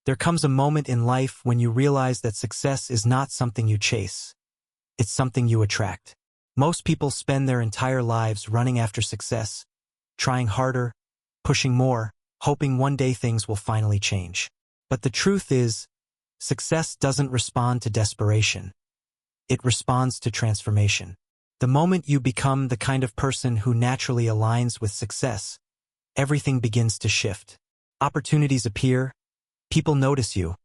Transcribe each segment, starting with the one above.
There comes a moment in life when you realize that success is not something you chase. It's something you attract. Most people spend their entire lives running after success, trying harder, pushing more, hoping one day things will finally change. But the truth is, success doesn't respond to desperation. It responds to transformation. The moment you become the kind of person who naturally aligns with success, everything begins to shift. Opportunities appear, people notice you,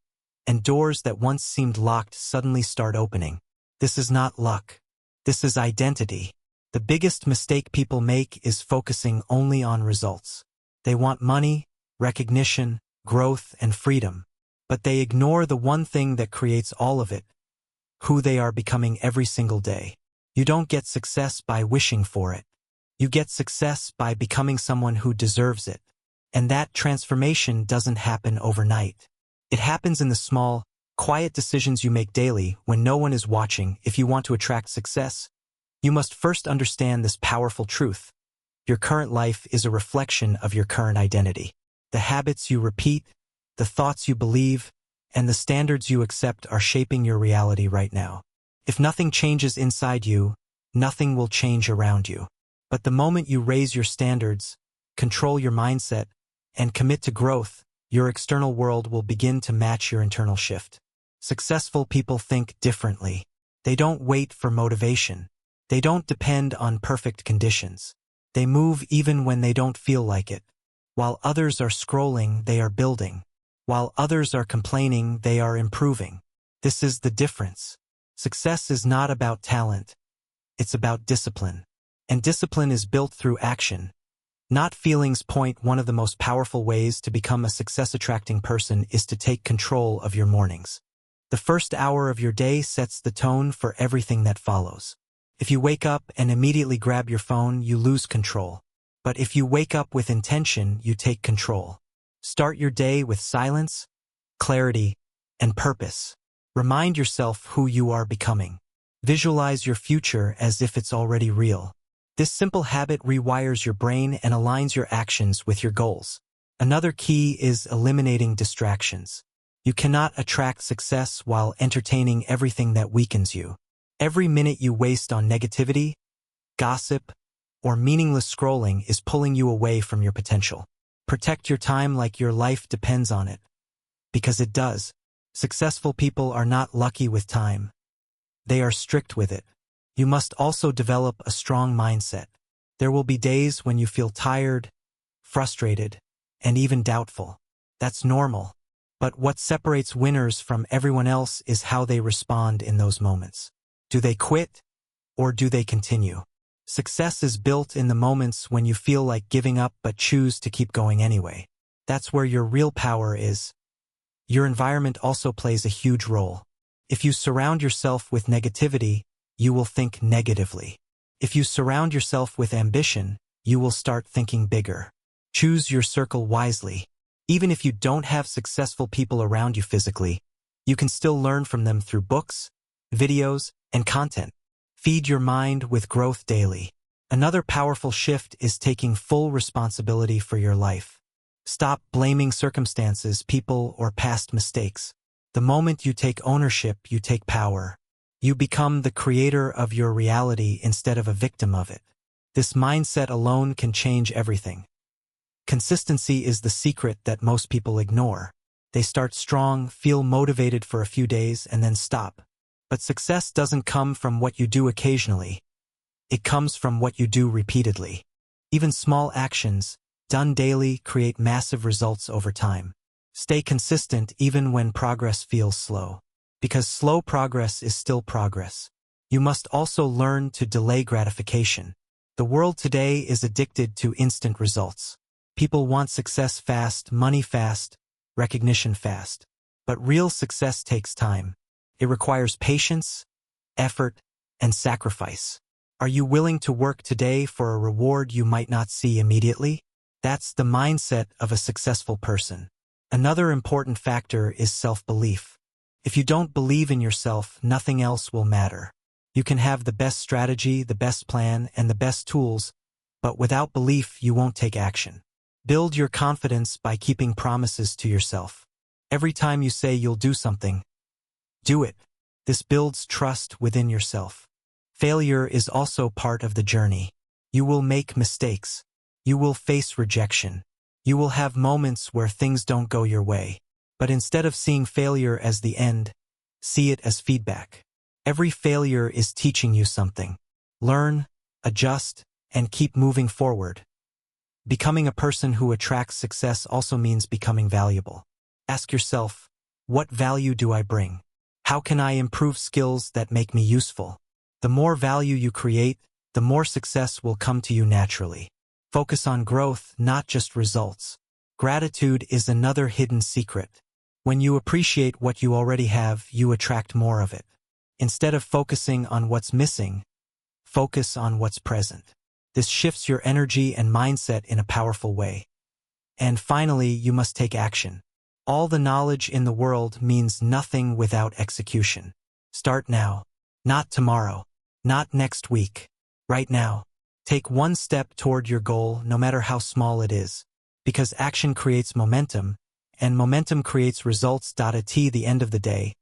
and doors that once seemed locked suddenly start opening. This is not luck. This is identity. The biggest mistake people make is focusing only on results. They want money, recognition, growth, and freedom. But they ignore the one thing that creates all of it: who they are becoming every single day. You don't get success by wishing for it. You get success by becoming someone who deserves it. And that transformation doesn't happen overnight. It happens in the small, quiet decisions you make daily when no one is watching. If you want to attract success, you must first understand this powerful truth. Your current life is a reflection of your current identity. The habits you repeat, the thoughts you believe, and the standards you accept are shaping your reality right now. If nothing changes inside you, nothing will change around you. But the moment you raise your standards, control your mindset, and commit to growth, your external world will begin to match your internal shift. Successful people think differently. They don't wait for motivation. They don't depend on perfect conditions. They move even when they don't feel like it. While others are scrolling, they are building. While others are complaining, they are improving. This is the difference. Success is not about talent. It's about discipline. And discipline is built through action, not feelings. One of the most powerful ways to become a success-attracting person is to take control of your mornings. The first hour of your day sets the tone for everything that follows. If you wake up and immediately grab your phone, you lose control. But if you wake up with intention, you take control. Start your day with silence, clarity, and purpose. Remind yourself who you are becoming. Visualize your future as if it's already real. This simple habit rewires your brain and aligns your actions with your goals. Another key is eliminating distractions. You cannot attract success while entertaining everything that weakens you. Every minute you waste on negativity, gossip, or meaningless scrolling is pulling you away from your potential. Protect your time like your life depends on it. Because it does. Successful people are not lucky with time. They are strict with it. You must also develop a strong mindset. There will be days when you feel tired, frustrated, and even doubtful. That's normal. But what separates winners from everyone else is how they respond in those moments. Do they quit, or do they continue? Success is built in the moments when you feel like giving up but choose to keep going anyway. That's where your real power is. Your environment also plays a huge role. If you surround yourself with negativity, you will think negatively. If you surround yourself with ambition, you will start thinking bigger. Choose your circle wisely. Even if you don't have successful people around you physically, you can still learn from them through books, videos, and content. Feed your mind with growth daily. Another powerful shift is taking full responsibility for your life. Stop blaming circumstances, people, or past mistakes. The moment you take ownership, you take power. You become the creator of your reality instead of a victim of it. This mindset alone can change everything. Consistency is the secret that most people ignore. They start strong, feel motivated for a few days, and then stop. But success doesn't come from what you do occasionally. It comes from what you do repeatedly. Even small actions, done daily, create massive results over time. Stay consistent even when progress feels slow. Because slow progress is still progress. You must also learn to delay gratification. The world today is addicted to instant results. People want success fast, money fast, recognition fast. But real success takes time. It requires patience, effort, and sacrifice. Are you willing to work today for a reward you might not see immediately? That's the mindset of a successful person. Another important factor is self-belief. If you don't believe in yourself, nothing else will matter. You can have the best strategy, the best plan, and the best tools, but without belief, you won't take action. Build your confidence by keeping promises to yourself. Every time you say you'll do something, do it. This builds trust within yourself. Failure is also part of the journey. You will make mistakes. You will face rejection. You will have moments where things don't go your way. But instead of seeing failure as the end, see it as feedback. Every failure is teaching you something. Learn, adjust, and keep moving forward. Becoming a person who attracts success also means becoming valuable. Ask yourself, what value do I bring? How can I improve skills that make me useful? The more value you create, the more success will come to you naturally. Focus on growth, not just results. Gratitude is another hidden secret. When you appreciate what you already have, you attract more of it. Instead of focusing on what's missing, focus on what's present. This shifts your energy and mindset in a powerful way. And finally, you must take action. All the knowledge in the world means nothing without execution. Start now. Not tomorrow. Not next week. Right now. Take one step toward your goal, no matter how small it is. Because action creates momentum, and momentum creates results. At the end of the day,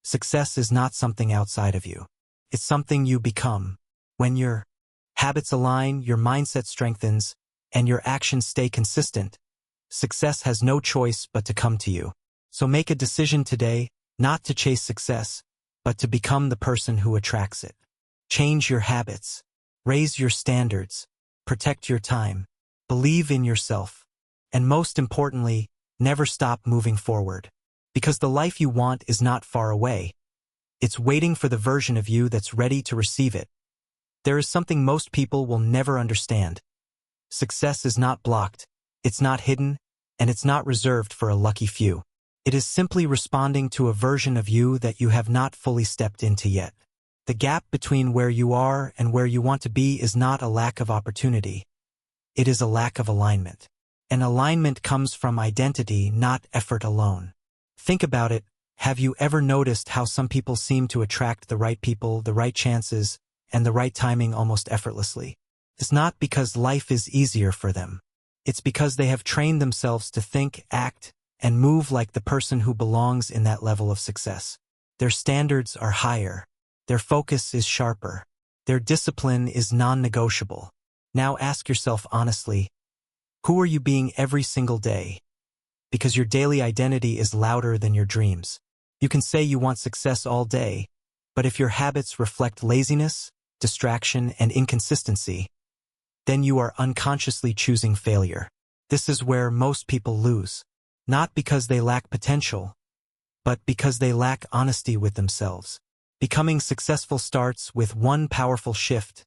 success is not something outside of you. It's something you become. When your habits align, your mindset strengthens, and your actions stay consistent, success has no choice but to come to you. So make a decision today, not to chase success, but to become the person who attracts it. Change your habits. Raise your standards. Protect your time. Believe in yourself. And most importantly, never stop moving forward. Because the life you want is not far away. It's waiting for the version of you that's ready to receive it. There is something most people will never understand. Success is not blocked, it's not hidden, and it's not reserved for a lucky few. It is simply responding to a version of you that you have not fully stepped into yet. The gap between where you are and where you want to be is not a lack of opportunity. It is a lack of alignment. And alignment comes from identity, not effort alone. Think about it. Have you ever noticed how some people seem to attract the right people, the right chances, and the right timing almost effortlessly? It's not because life is easier for them. It's because they have trained themselves to think, act, and move like the person who belongs in that level of success. Their standards are higher. Their focus is sharper. Their discipline is non-negotiable. Now ask yourself honestly, who are you being every single day? Because your daily identity is louder than your dreams. You can say you want success all day, but if your habits reflect laziness, distraction, and inconsistency, then you are unconsciously choosing failure. This is where most people lose. Not because they lack potential, but because they lack honesty with themselves. Becoming successful starts with one powerful shift: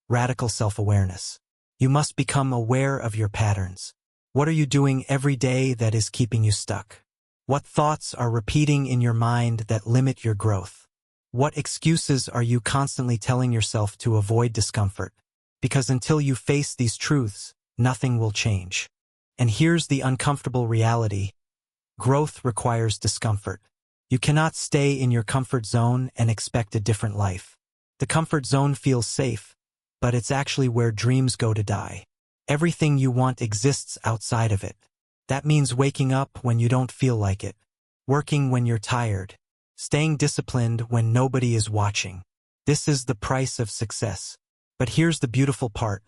radical self-awareness. You must become aware of your patterns. What are you doing every day that is keeping you stuck? What thoughts are repeating in your mind that limit your growth? What excuses are you constantly telling yourself to avoid discomfort? Because until you face these truths, nothing will change. And here's the uncomfortable reality: growth requires discomfort. You cannot stay in your comfort zone and expect a different life. The comfort zone feels safe, but it's actually where dreams go to die. Everything you want exists outside of it. That means waking up when you don't feel like it, working when you're tired, staying disciplined when nobody is watching. This is the price of success. But here's the beautiful part.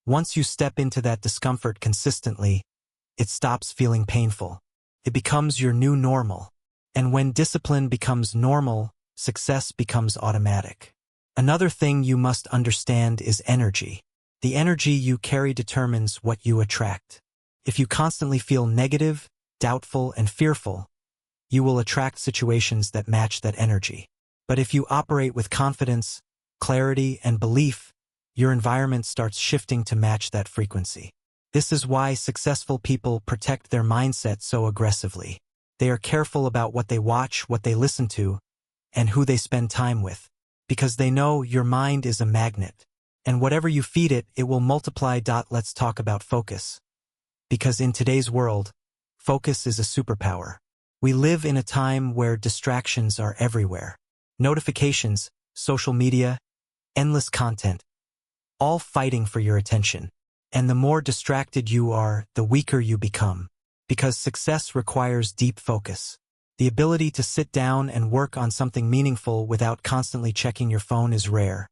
Once you step into that discomfort consistently, it stops feeling painful. It becomes your new normal. And when discipline becomes normal, success becomes automatic. Another thing you must understand is energy. The energy you carry determines what you attract. If you constantly feel negative, doubtful, and fearful, you will attract situations that match that energy. But if you operate with confidence, clarity, and belief, your environment starts shifting to match that frequency. This is why successful people protect their mindset so aggressively. They are careful about what they watch, what they listen to, and who they spend time with, because they know your mind is a magnet, and whatever you feed it, it will multiply. Let's talk about focus. Because in today's world, focus is a superpower. We live in a time where distractions are everywhere. Notifications, social media, endless content, all fighting for your attention. And the more distracted you are, the weaker you become. Because success requires deep focus. The ability to sit down and work on something meaningful without constantly checking your phone is rare,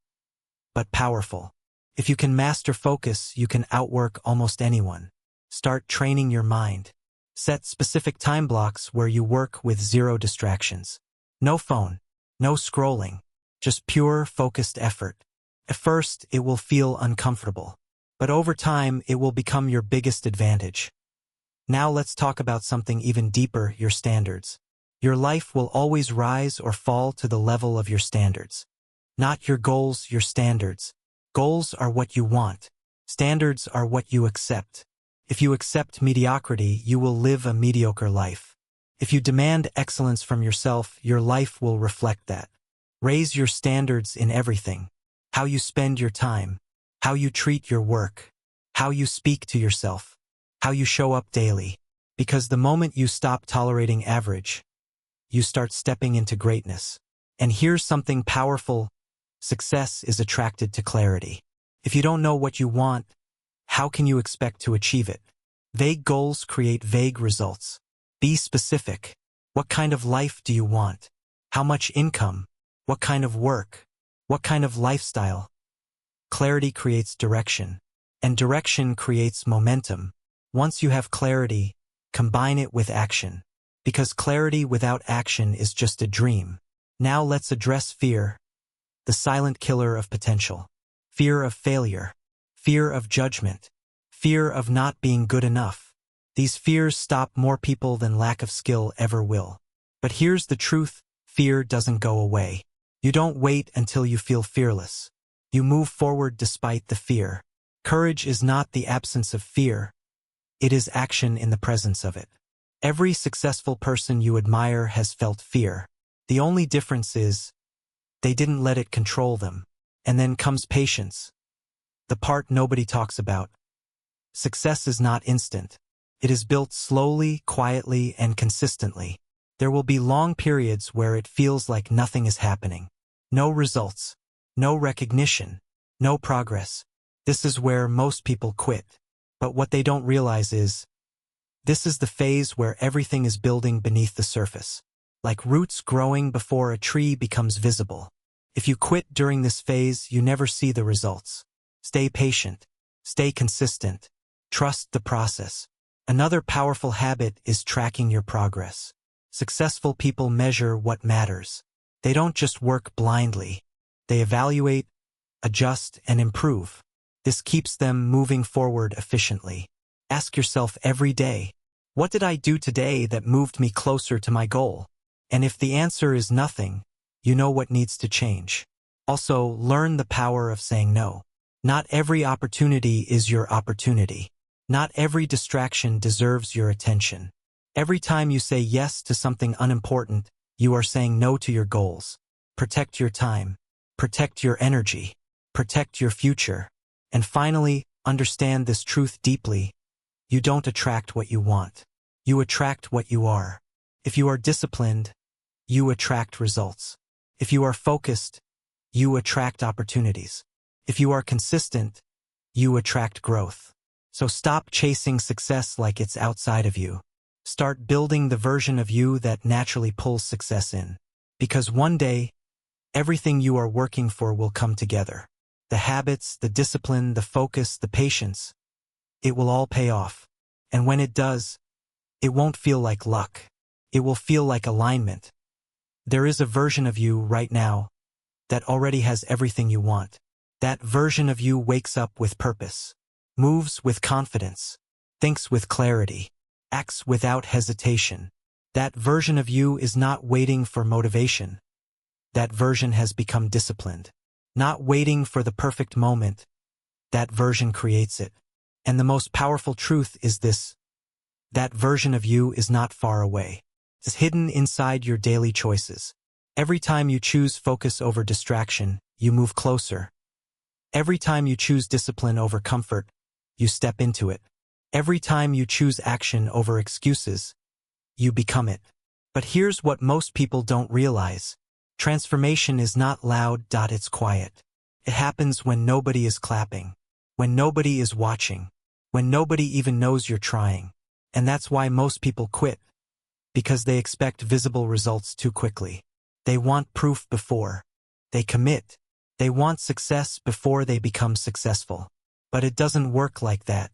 but powerful. If you can master focus, you can outwork almost anyone. Start training your mind. Set specific time blocks where you work with zero distractions. No phone, no scrolling, just pure, focused effort. At first, it will feel uncomfortable, but over time, it will become your biggest advantage. Now let's talk about something even deeper, your standards. Your life will always rise or fall to the level of your standards. Not your goals, your standards. Goals are what you want. Standards are what you accept. If you accept mediocrity, you will live a mediocre life. If you demand excellence from yourself, your life will reflect that. Raise your standards in everything. How you spend your time, how you treat your work, how you speak to yourself, how you show up daily. Because the moment you stop tolerating average, you start stepping into greatness. And here's something powerful. Success is attracted to clarity. If you don't know what you want, how can you expect to achieve it? Vague goals create vague results. Be specific. What kind of life do you want? How much income? What kind of work? What kind of lifestyle? Clarity creates direction, and direction creates momentum. Once you have clarity, combine it with action. Because clarity without action is just a dream. Now let's address fear, the silent killer of potential. Fear of failure, fear of judgment, fear of not being good enough. These fears stop more people than lack of skill ever will. But here's the truth, fear doesn't go away. You don't wait until you feel fearless. You move forward despite the fear. Courage is not the absence of fear. It is action in the presence of it. Every successful person you admire has felt fear. The only difference is, they didn't let it control them. And then comes patience. The part nobody talks about. Success is not instant. It is built slowly, quietly, and consistently. There will be long periods where it feels like nothing is happening. No results, no recognition, no progress. This is where most people quit. But what they don't realize is, this is the phase where everything is building beneath the surface. Like roots growing before a tree becomes visible. If you quit during this phase, you never see the results. Stay patient. Stay consistent. Trust the process. Another powerful habit is tracking your progress. Successful people measure what matters. They don't just work blindly. They evaluate, adjust, and improve. This keeps them moving forward efficiently. Ask yourself every day, what did I do today that moved me closer to my goal? And if the answer is nothing, you know what needs to change. Also, learn the power of saying no. Not every opportunity is your opportunity. Not every distraction deserves your attention. Every time you say yes to something unimportant, you are saying no to your goals. Protect your time. Protect your energy. Protect your future. And finally, understand this truth deeply. You don't attract what you want. You attract what you are. If you are disciplined, you attract results. If you are focused, you attract opportunities. If you are consistent, you attract growth. So stop chasing success like it's outside of you. Start building the version of you that naturally pulls success in. Because one day, everything you are working for will come together. The habits, the discipline, the focus, the patience. It will all pay off. And when it does, it won't feel like luck. It will feel like alignment. There is a version of you right now that already has everything you want. That version of you wakes up with purpose, moves with confidence, thinks with clarity, acts without hesitation. That version of you is not waiting for motivation. That version has become disciplined. Not waiting for the perfect moment. That version creates it. And the most powerful truth is this. That version of you is not far away. It's hidden inside your daily choices. Every time you choose focus over distraction, you move closer. Every time you choose discipline over comfort, you step into it. Every time you choose action over excuses, you become it. But here's what most people don't realize. Transformation is not loud, it's quiet. It happens when nobody is clapping, when nobody is watching, when nobody even knows you're trying. And that's why most people quit, because they expect visible results too quickly. They want proof before they commit. They want success before they become successful. But it doesn't work like that.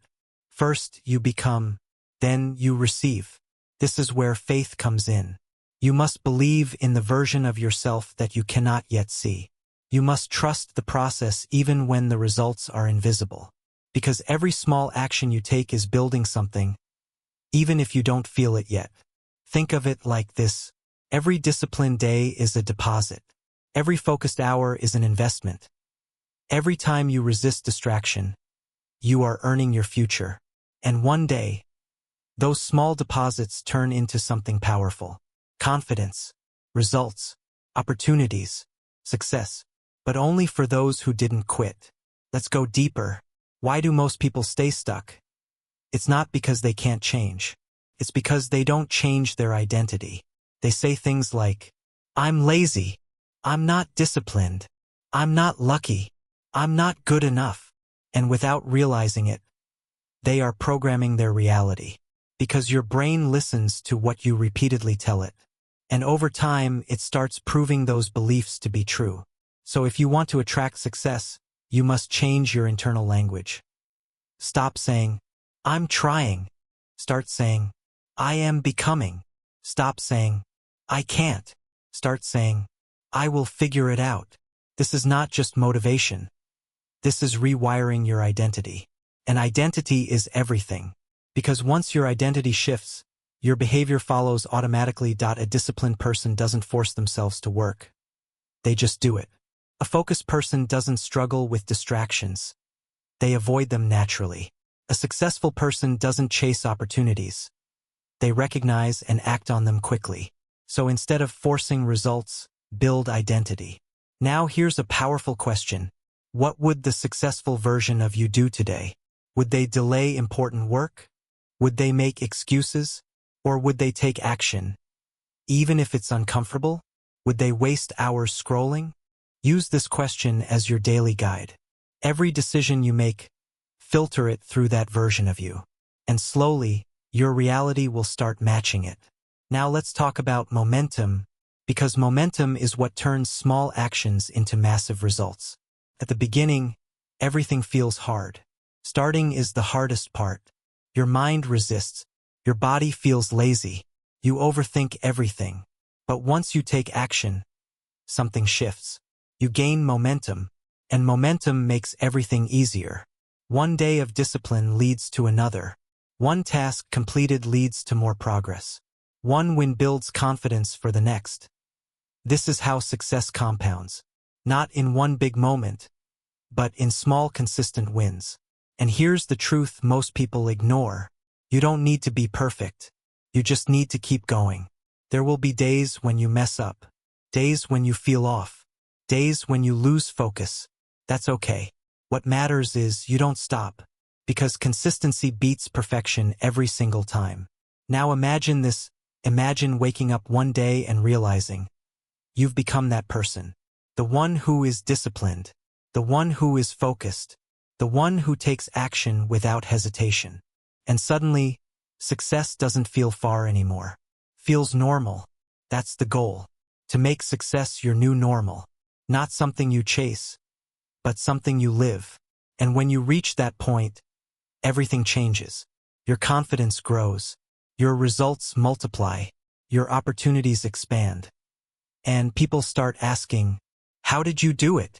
First you become, then you receive. This is where faith comes in. You must believe in the version of yourself that you cannot yet see. You must trust the process even when the results are invisible. Because every small action you take is building something, even if you don't feel it yet. Think of it like this. Every disciplined day is a deposit. Every focused hour is an investment. Every time you resist distraction, you are earning your future. And one day, those small deposits turn into something powerful. Confidence, results, opportunities, success. But only for those who didn't quit. Let's go deeper. Why do most people stay stuck? It's not because they can't change. It's because they don't change their identity. They say things like, I'm lazy. I'm not disciplined. I'm not lucky. I'm not good enough. And without realizing it, they are programming their reality. Because your brain listens to what you repeatedly tell it. And over time, it starts proving those beliefs to be true. So if you want to attract success, you must change your internal language. Stop saying, I'm trying. Start saying, I am becoming. Stop saying, I can't. Start saying, I will figure it out. This is not just motivation. This is rewiring your identity. And identity is everything. Because once your identity shifts, your behavior follows automatically. A disciplined person doesn't force themselves to work. They just do it. A focused person doesn't struggle with distractions. They avoid them naturally. A successful person doesn't chase opportunities. They recognize and act on them quickly. So instead of forcing results, build identity. Now here's a powerful question. What would the successful version of you do today? Would they delay important work? Would they make excuses? Or would they take action? Even if it's uncomfortable? Would they waste hours scrolling? Use this question as your daily guide. Every decision you make, filter it through that version of you. And slowly, your reality will start matching it. Now let's talk about momentum, because momentum is what turns small actions into massive results. At the beginning, everything feels hard. Starting is the hardest part. Your mind resists. Your body feels lazy. You overthink everything. But once you take action, something shifts. You gain momentum, and momentum makes everything easier. One day of discipline leads to another. One task completed leads to more progress. One win builds confidence for the next. This is how success compounds. Not in one big moment, but in small consistent wins. And here's the truth most people ignore. You don't need to be perfect. You just need to keep going. There will be days when you mess up. Days when you feel off. Days when you lose focus. That's okay. What matters is you don't stop. Because consistency beats perfection every single time. Now imagine this. Imagine waking up one day and realizing you've become that person. The one who is disciplined. The one who is focused. The one who takes action without hesitation. And suddenly, success doesn't feel far anymore. Feels normal. That's the goal. To make success your new normal. Not something you chase, but something you live. And when you reach that point, everything changes. Your confidence grows. Your results multiply. Your opportunities expand. And people start asking, how did you do it?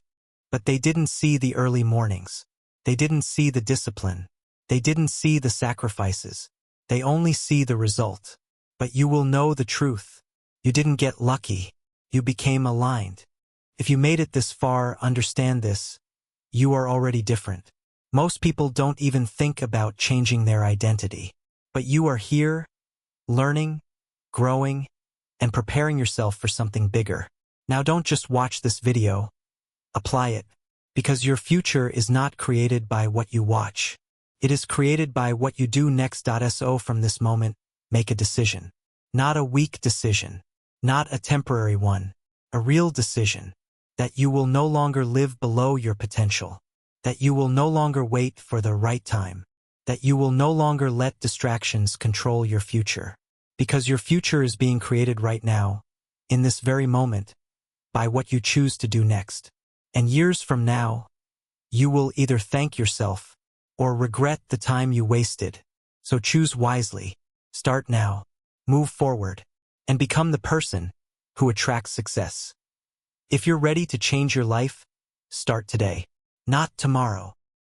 But they didn't see the early mornings. They didn't see the discipline. They didn't see the sacrifices. They only see the result. But you will know the truth. You didn't get lucky. You became aligned. If you made it this far, understand this. You are already different. Most people don't even think about changing their identity. But you are here, learning, growing, and preparing yourself for something bigger. Now don't just watch this video. Apply it. Because your future is not created by what you watch. It is created by what you do next. So from this moment, make a decision. Not a weak decision. Not a temporary one. A real decision. That you will no longer live below your potential. That you will no longer wait for the right time. that you will no longer let distractions control your future. Because your future is being created right now, in this very moment, by what you choose to do next. And years from now, you will either thank yourself or regret the time you wasted. So choose wisely, start now, move forward, and become the person who attracts success. If you're ready to change your life, start today, not tomorrow.